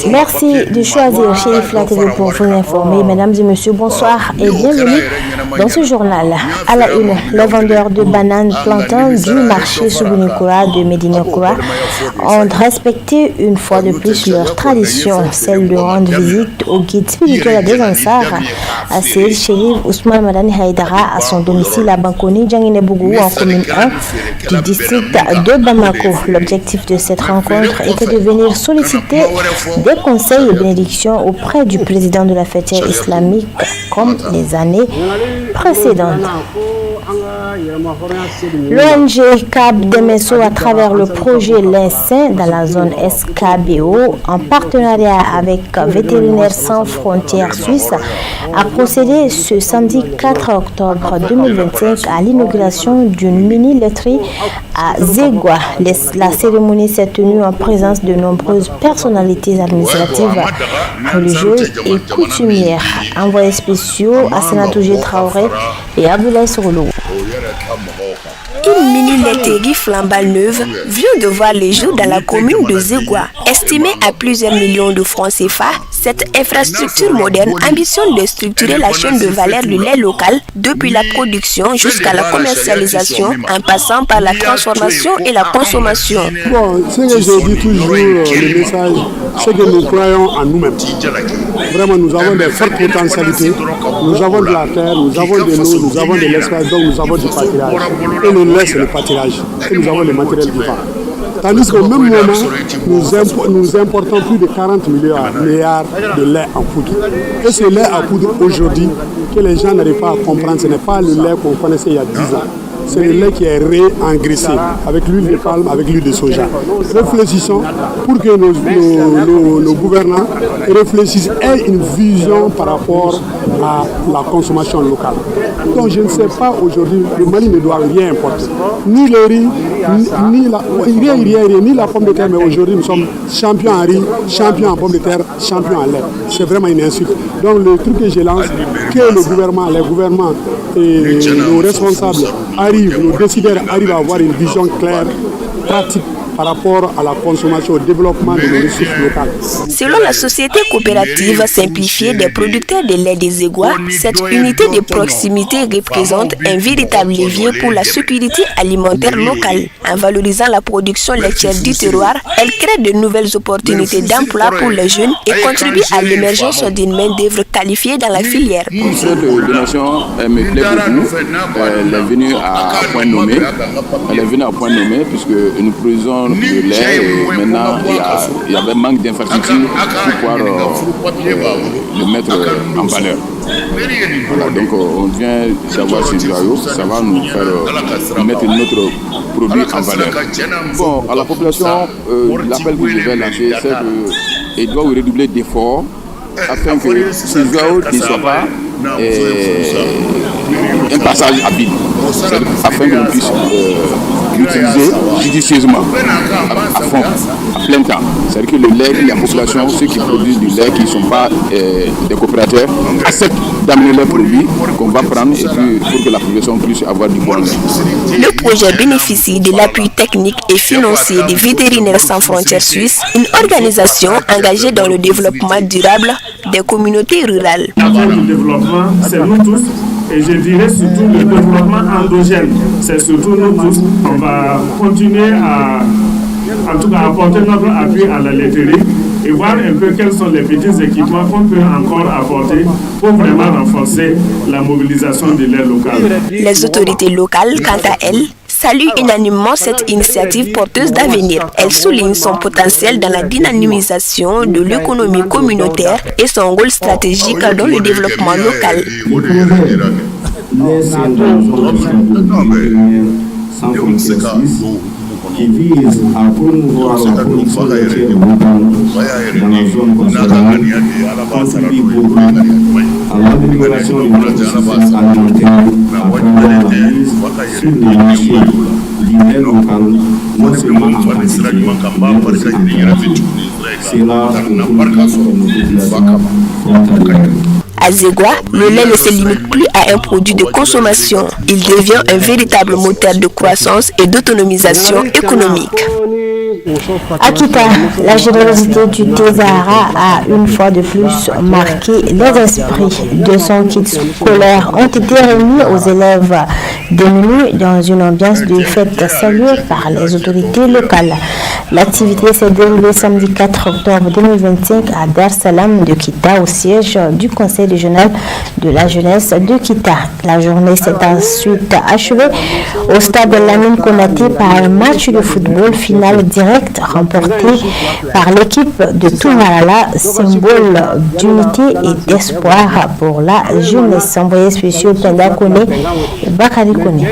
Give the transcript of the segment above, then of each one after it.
Merci de choisir Chérif La TV pour vous informer. Mesdames et messieurs, bonsoir et bienvenue dans ce journal. À la une, les vendeurs de bananes plantains du marché Soubounikoura de Médina Koura ont respecté une fois de plus leur tradition, celle de rendre visite au guide spirituel des Ansars, à Seyd Chérif Ousmane Madani Haïdara, à son domicile à Bankoni, Djanginebougou, en commune 1 du district de Bamako. L'objectif de cette rencontre était de venir solliciter des conseils et bénédictions auprès du président de la fêtière islamique comme les années précédentes. L'ONG Cap Demesso, à travers le projet L'Instinct dans la zone SKBO, en partenariat avec Vétérinaires sans frontières suisse, a procédé ce samedi 4 octobre 2025 à l'inauguration d'une mini-laiterie à Zegwa. La cérémonie s'est tenue en présence de nombreuses personnalités administratives, religieuses et coutumières. Envoyés spéciaux à Sénatougé Traoré et Abdoulaye Sorolo. Une mini-laiterie flambant neuve vient de voir les jours dans la commune de Zegwa. Estimée à plusieurs millions de francs CFA, cette infrastructure moderne ambitionne de structurer la chaîne de valeur du lait local depuis la production jusqu'à la commercialisation en passant par la transformation et la consommation. Bon, ce que je dis toujours, le message, c'est que nous croyons en nous-mêmes. Vraiment, nous avons des fortes potentialités, nous avons de la terre, nous avons de l'eau, nous avons de l'espace, donc nous avons du pâturage. Et le lait, c'est le pâturage. Et nous avons le matériel vivant. Tandis qu'au même moment, nous importons plus de 40 milliards de lait en poudre. Et ce lait en poudre aujourd'hui, que les gens n'arrivent pas à comprendre, ce n'est pas le lait qu'on connaissait il y a 10 ans. C'est le lait qui est réengraissé avec l'huile de palme, avec l'huile de soja. Réfléchissons pour que nos gouvernants réfléchissent, aient une vision par rapport à la consommation locale. Donc je ne sais pas aujourd'hui, le Mali ne doit rien importer. Ni le riz, ni la pomme de terre, mais aujourd'hui nous sommes champions en riz, champions en pomme de terre, champions en lait. C'est vraiment une insulte. Donc le truc que je lance, que le gouvernement, les gouvernements et nos responsables nos décideurs arrivent à avoir une vision claire, pratique par rapport à la consommation, au développement de nos ressources locales. Selon la société coopérative simplifiée des producteurs de lait des Zegwa, cette unité de proximité représente un véritable levier pour la sécurité alimentaire locale. En valorisant la production laitière du terroir, elle crée de nouvelles opportunités d'emploi pour les jeunes et contribue à l'émergence d'une main-d'œuvre qualifiée dans la filière. Cette donation me plaît beaucoup. Elle est venue à point nommé. Puisque nous produisons le lait et maintenant il y avait manque d'infrastructures pour pouvoir le mettre en valeur. Voilà, donc on vient d'avoir ce joyau, ça va nous faire mettre notre produit en valeur. Bon, à la population, l'appel que je vais lancer, c'est qu'il doit redoubler d'efforts afin que ce joyau ne soit pas un passage à vide, afin que l'on puisse l'utiliser judicieusement, à fond, à plein temps. C'est-à-dire que le lait, la population, ceux qui produisent du lait, qui ne sont pas des coopérateurs, acceptent d'amener leurs produits qu'on va prendre et puis pour que la population puisse avoir du bon lait. Le projet bénéficie de l'appui technique et financier des Vétérinaires sans frontières suisses, une organisation engagée dans le développement durable des communautés rurales. Le développement, c'est nous tous. Et je dirais surtout le développement endogène, c'est surtout nous tous. On va continuer à apporter notre appui à la laiterie et voir un peu quels sont les petits équipements qu'on peut encore apporter pour vraiment renforcer la mobilisation de l'air local. Les autorités locales, quant à elles, saluent unanimement cette initiative porteuse d'avenir. Elle souligne son potentiel dans la dynamisation de l'économie communautaire et son rôle stratégique dans le développement local. Qui vise à promouvoir la production laitière locale dans la zone consulaire, contribue beaucoup à l'amélioration de notre système alimentaire à travers la mise sur le marché du lait local, non seulement en quantité, mais aussi en qualité. C'est là que nous nos populations frontalières. À Zégua, le lait ne se limite plus à un produit de consommation. Il devient un véritable moteur de croissance et d'autonomisation économique. À Kita, la générosité du Thé-Sahara a une fois de plus marqué les esprits. 200 kits scolaires ont été remis aux élèves démunis dans une ambiance de fête saluée par les autorités locales. L'activité s'est déroulée samedi 4 octobre 2025 à Dar Salam de Kita, au siège du Conseil régional de la jeunesse de Kita. La journée s'est ensuite achevée au stade Lamine Konaté par un match de football final direct remporté par l'équipe de Tungarala, symbole d'unité et d'espoir pour la jeunesse. Envoyé spécial Penda Kone et Bakari Kone.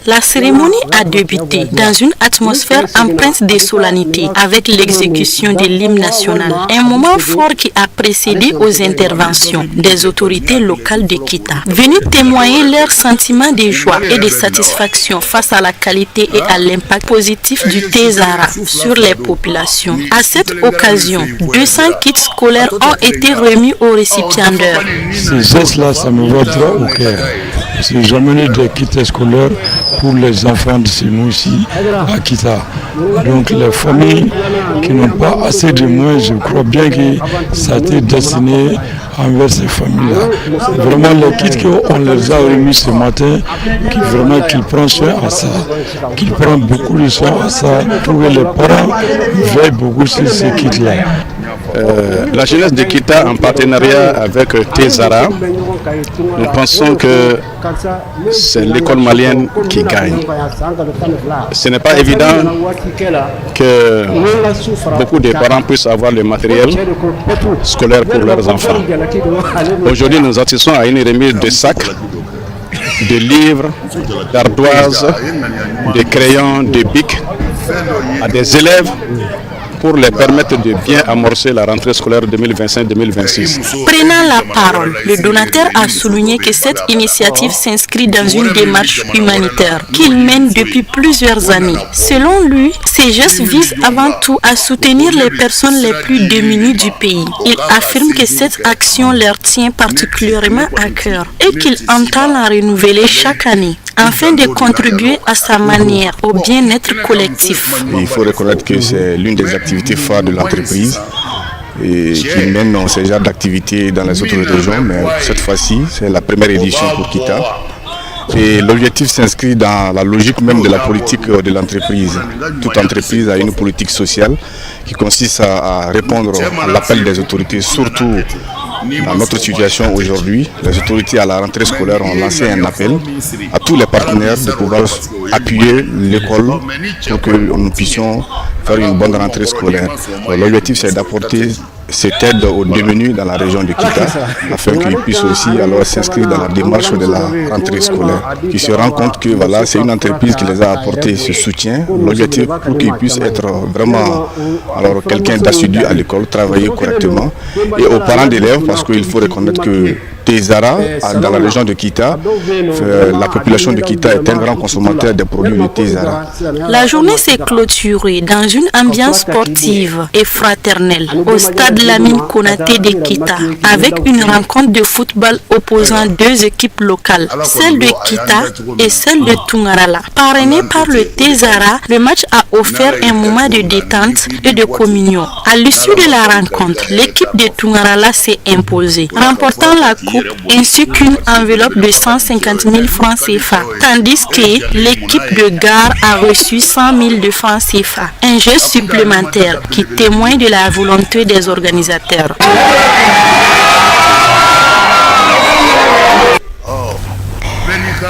La cérémonie a débuté dans une atmosphère empreinte de solennité avec l'exécution de l'hymne national. Un moment fort qui a précédé aux interventions des autorités locales de Kita, venues témoigner leur sentiment de joie et de satisfaction face à la qualité et à l'impact positif du Thé-Sahara sur les populations. À cette occasion, 200 kits scolaires ont été remis aux récipiendaires. Ces gestes-là, ça me va droit au cœur. J'ai amené des kits scolaires pour les enfants de chez nous ici à Kita. Donc les familles qui n'ont pas assez de moyens, je crois bien que ça a été destiné envers ces familles-là. Vraiment les kits qu'on les a remis ce matin, qu'ils prennent soin à ça, qu'ils prennent beaucoup de soin à ça, pour que les parents veillent beaucoup sur ces kits-là. La jeunesse de Kita en partenariat avec Thé-Sahara, nous pensons que c'est l'école malienne qui gagne. Ce n'est pas évident que beaucoup de parents puissent avoir le matériel scolaire pour leurs enfants. Aujourd'hui, nous assistons à une remise de sacs, de livres, d'ardoises, de crayons, de bics à des élèves pour les permettre de bien amorcer la rentrée scolaire 2025-2026. Prenant la parole, le donateur a souligné que cette initiative s'inscrit dans une démarche humanitaire qu'il mène depuis plusieurs années. Selon lui, ces gestes visent avant tout à soutenir les personnes les plus démunies du pays. Il affirme que cette action leur tient particulièrement à cœur et qu'il entend la renouveler chaque année afin de contribuer à sa manière au bien-être collectif. Il faut reconnaître que c'est l'une des activités phares de l'entreprise et qui mène ce genre d'activité dans les autres régions, mais cette fois-ci, c'est la première édition pour Kita. Et l'objectif s'inscrit dans la logique même de la politique de l'entreprise. Toute entreprise a une politique sociale qui consiste à répondre à l'appel des autorités, surtout dans notre situation aujourd'hui. Les autorités à la rentrée scolaire ont lancé un appel à tous les partenaires de pouvoir appuyer l'école pour que nous puissions faire une bonne rentrée scolaire. L'objectif, c'est d'apporter cette aide aux démunis dans la région de Kita afin qu'ils puissent aussi alors s'inscrire dans la démarche de la rentrée scolaire. Qu'ils se rendent compte que voilà, c'est une entreprise qui les a apporté ce soutien. L'objectif pour qu'ils puissent être vraiment alors quelqu'un d'assidu à l'école, travailler correctement. Et aux parents d'élèves, parce qu'il faut reconnaître que Thé-Sahara, dans la région de Kita, la population de Kita est un grand consommateur des produits de Thé-Sahara. La journée s'est clôturée dans une ambiance sportive et fraternelle au stade Lamine Konaté de Kita, avec une rencontre de football opposant deux équipes locales, celle de Kita et celle de Tungarala. Parrainé par le Thé-Sahara, le match a offert un moment de détente et de communion. À l'issue de la rencontre, l'équipe de Tungarala s'est imposée, remportant la coupe ainsi qu'une enveloppe de 150 000 francs CFA, tandis que l'équipe de Gare a reçu 100 000 de francs CFA, un geste supplémentaire qui témoigne de la volonté des organisateurs.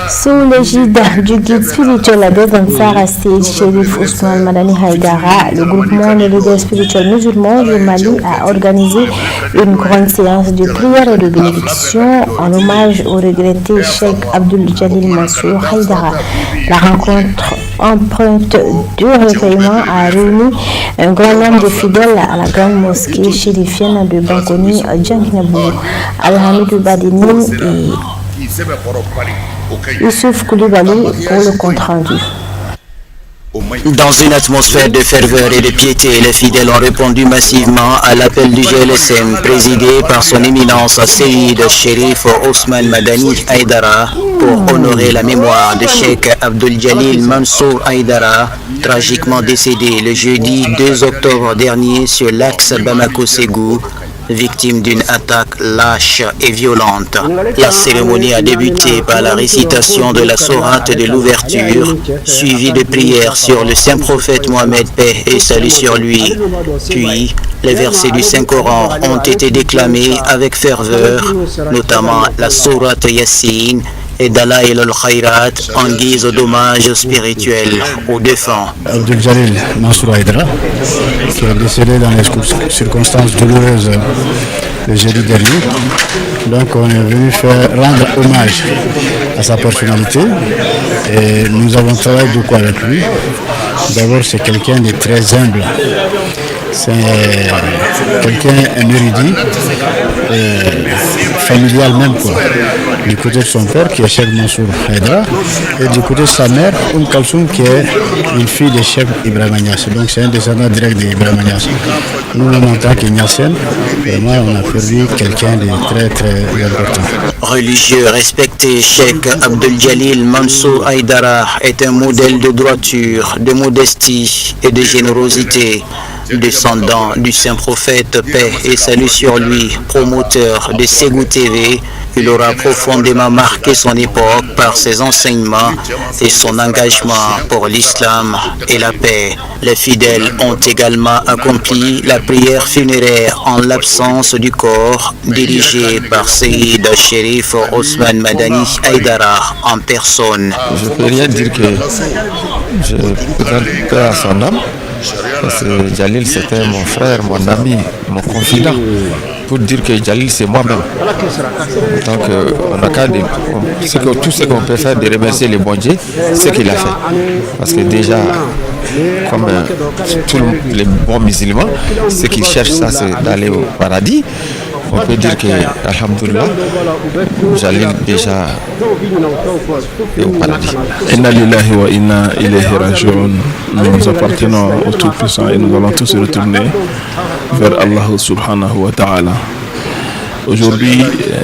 Sous l'égide du guide spirituel des Ansar Seyd Chérif Ousmane Madani Haïdara, le groupement des leaders spirituels musulmans du Mali a organisé une grande séance de prière et de bénédiction en hommage au regretté Cheikh Abdul Jalil Mansour Haïdara. La rencontre empreinte de recueillement a réuni un grand nombre de fidèles à la grande mosquée chérifienne de Bankoni, Djankinabou, Al-Hamidou Badini et Youssouf Koulibaly pour le compte rendu. Dans une atmosphère de ferveur et de piété, les fidèles ont répondu massivement à l'appel du GLSM présidé par son éminence Seyid Chérif Ousmane Madani Haïdara pour honorer la mémoire de Cheikh Abdul Jalil Mansour Haïdara, tragiquement décédé le jeudi 2 octobre dernier sur l'axe Bamako-Ségou, victime d'une attaque lâche et violente. La cérémonie a débuté par la récitation de la sourate de l'ouverture, suivie de prières sur le saint prophète Mohammed, paix et salut sur lui. Puis, les versets du Saint-Coran ont été déclamés avec ferveur, notamment la sourate Yassine et Dalaïl al-Khayrat en guise d'hommage spirituel aux défunts. Abdul Jalil Mansour Haïdara, qui est décédé dans les circonstances douloureuses le jeudi dernier. Donc on est venu rendre hommage à sa personnalité et nous avons travaillé beaucoup avec lui. D'abord c'est quelqu'un de très humble. C'est quelqu'un, un érudit, familial même quoi. Du côté de son père qui est Cheikh Mansour Haïdara et du côté de sa mère, Kalsoum qui est une fille de Cheikh Ibrahim Niass. Donc c'est un descendant direct d'Ibrahim Niass. Nous-mêmes en tant qu'Ignaciens, vraiment on a perdu quelqu'un de très très important. Religieux respecté, Cheikh Abdul Jalil Mansour Haïdara est un modèle de droiture, de modestie et de générosité. Descendant du saint prophète, paix et salut sur lui, promoteur de Ségou TV, il aura profondément marqué son époque par ses enseignements et son engagement pour l'islam et la paix. Les fidèles ont également accompli la prière funéraire en l'absence du corps, dirigée par Seyid Chérif Ousmane Madani Haïdara en personne. Je ne peux rien dire que je présente paix à son âme. Parce que Jalil c'était mon frère, mon ami, mon confident. Pour dire que Jalil c'est moi-même. Donc on a qu'à dire, tout ce qu'on peut faire de remercier le bon Dieu, c'est ce qu'il a fait. Parce que déjà, comme tous les bons musulmans, ce qu'ils cherchent ça c'est d'aller au paradis. On peut dire que, alhamdoulilah, Jalil déjà est au paradis. Inna lillahi wa inna ilayhi raji'un. Nous appartenons au Tout-Puissant et nous allons tous retourner vers Allah subhanahu wa ta'ala. Aujourd'hui,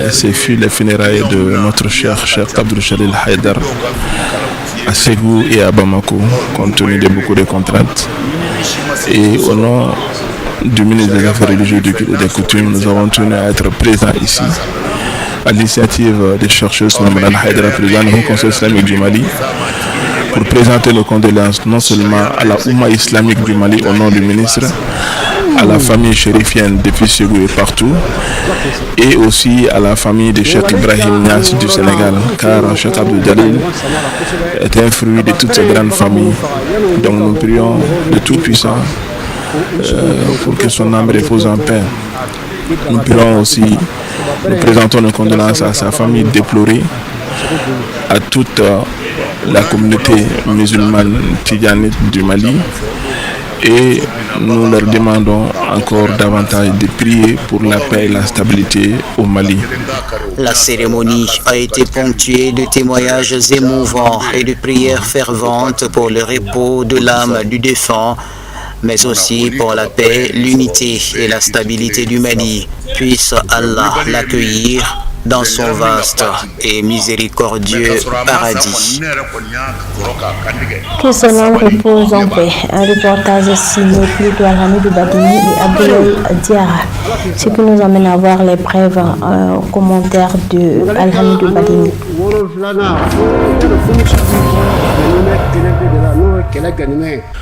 c'est fut les funérailles de notre cher Abdul Jalil Haïdara à Ségou et à Bamako, compte tenu de beaucoup de contraintes. Et au nom du ministre des Affaires religieuses et des coutumes, nous avons tenu à être présents ici, à l'initiative des chercheurs Mme Haïdara, président du Conseil islamique du Mali, pour présenter nos condoléances non seulement à la Oumma islamique du Mali au nom du ministre, à la famille chérifienne depuis Ségou et partout, et aussi à la famille de Cheikh Ibrahim Niass du Sénégal, car Cheikh Abdul Jalil est un fruit de toutes ces grandes familles. Donc nous prions de Tout-Puissant pour que son âme repose en paix. Nous prions aussi, nous présentons nos condoléances à sa famille déplorée, à toute la communauté musulmane tidjanite du Mali, et nous leur demandons encore davantage de prier pour la paix et la stabilité au Mali. La cérémonie a été ponctuée de témoignages émouvants et de prières ferventes pour le repos de l'âme du défunt, mais aussi pour la paix, l'unité et la stabilité du Mali. Puisse Allah l'accueillir dans son vaste et miséricordieux paradis. Que son âme repose en paix. Un reportage signé plutôt Alhamidou Badini et Abdoulaye Diarra. Ce qui nous amène à voir les brèves commentaires de Alhamidou Badini.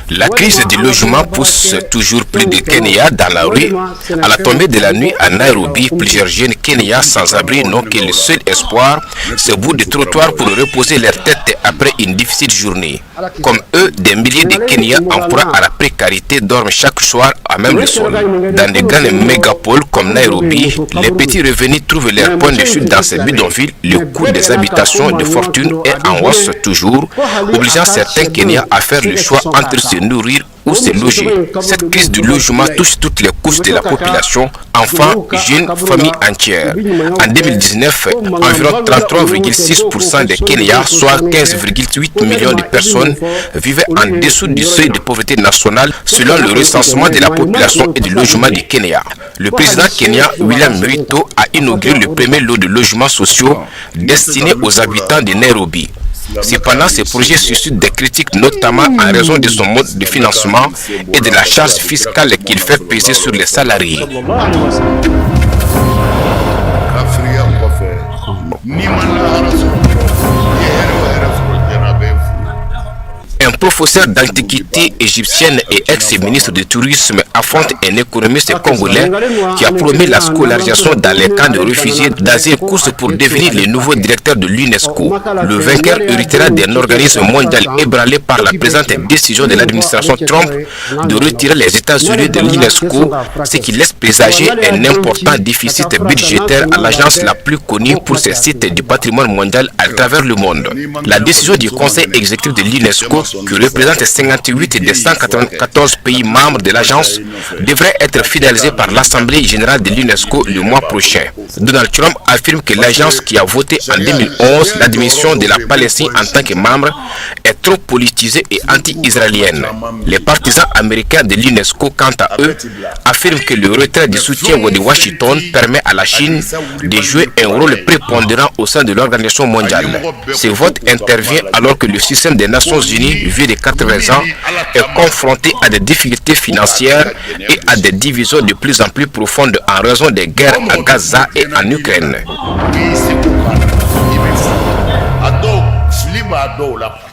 La crise du logement pousse toujours plus de Kenyans dans la rue. À la tombée de la nuit à Nairobi, plusieurs jeunes Kenyans sans abri n'ont que le seul espoir, ce bout de trottoir pour reposer leur tête après une difficile journée. Comme eux, des milliers de Kenyans en proie à la précarité dorment chaque soir à même le sol. Dans de grandes mégapoles comme Nairobi, les petits revenus trouvent leur point de chute dans ces bidonvilles. Le coût des habitations et de fortune est en hausse toujours. obligeant certains Kenyans à faire le choix entre se nourrir ou se loger. Cette crise du logement touche toutes les couches de la population, enfants, jeunes, familles entières. En 2019, environ 33,6% des Kenyans, soit 15,8 millions de personnes, vivaient en dessous du seuil de pauvreté nationale selon le recensement de la population et du logement du Kenya. Le président kenyan William Ruto a inauguré le premier lot de logements sociaux destinés aux habitants de Nairobi. Cependant, ce projet suscite des critiques, notamment en raison de son mode de financement et de la charge fiscale qu'il fait peser sur les salariés. Un professeur d'antiquité égyptienne et ex-ministre du tourisme affronte un économiste congolais qui a promis la scolarisation dans les camps de réfugiés dans une course pour devenir le nouveau directeur de l'UNESCO. Le vainqueur héritera d'un organisme mondial ébranlé par la présente décision de l'administration Trump de retirer les États-Unis de l'UNESCO, ce qui laisse présager un important déficit budgétaire à l'agence la plus connue pour ses sites du patrimoine mondial à travers le monde. La décision du conseil exécutif de l'UNESCO, qui représente 58 des 194 pays membres de l'agence, devrait être finalisée par l'Assemblée générale de l'UNESCO le mois prochain. Donald Trump affirme que l'agence qui a voté en 2011 l'admission de la Palestine en tant que membre est trop politisée et anti-israélienne. Les partisans américains de l'UNESCO, quant à eux, affirment que le retrait du soutien de Washington permet à la Chine de jouer un rôle prépondérant au sein de l'organisation mondiale. Ce vote intervient alors que le système des Nations Unies, vieux de 80 ans, est confronté à des difficultés financières et à des divisions de plus en plus profondes en raison des guerres à Gaza et en Ukraine.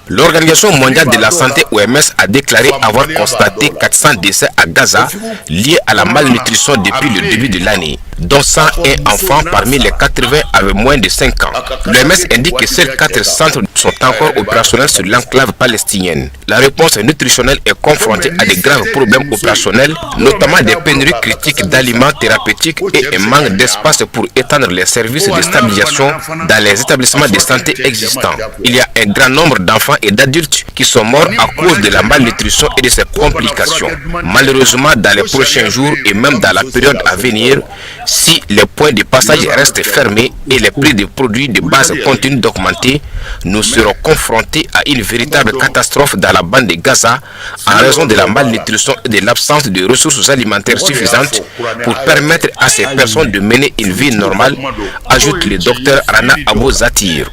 L'Organisation mondiale de la santé OMS a déclaré avoir constaté 400 décès à Gaza liés à la malnutrition depuis le début de l'année, dont 101 enfants parmi les 80 avaient moins de 5 ans. L'OMS indique que seuls 4 centres sont encore opérationnels sur l'enclave palestinienne. La réponse nutritionnelle est confrontée à de graves problèmes opérationnels, notamment des pénuries critiques d'aliments thérapeutiques et un manque d'espace pour étendre les services de stabilisation dans les établissements de santé existants. Il y a un grand nombre d'enfants et d'adultes qui sont morts à cause de la malnutrition et de ses complications. Malheureusement, dans les prochains jours et même dans la période à venir, si les points de passage restent fermés et les prix des produits de base continuent d'augmenter, nous serons confrontés à une véritable catastrophe dans la bande de Gaza en raison de la malnutrition et de l'absence de ressources alimentaires suffisantes pour permettre à ces personnes de mener une vie normale, ajoute le docteur Rana Abou Zatir.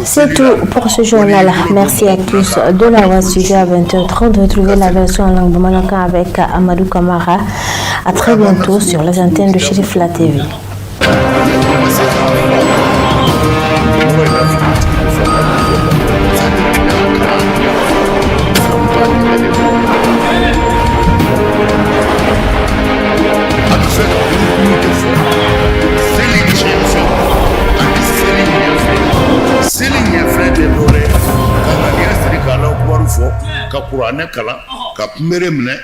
C'est tout pour ce journal. Merci à tous de l'avoir suivi à 20h30. Retrouvez la version en langue Bamanankan avec Amadou Kamara. À très bientôt sur les antennes de Chérifla TV. ka kuranɛ kalan ka kunbere minɛ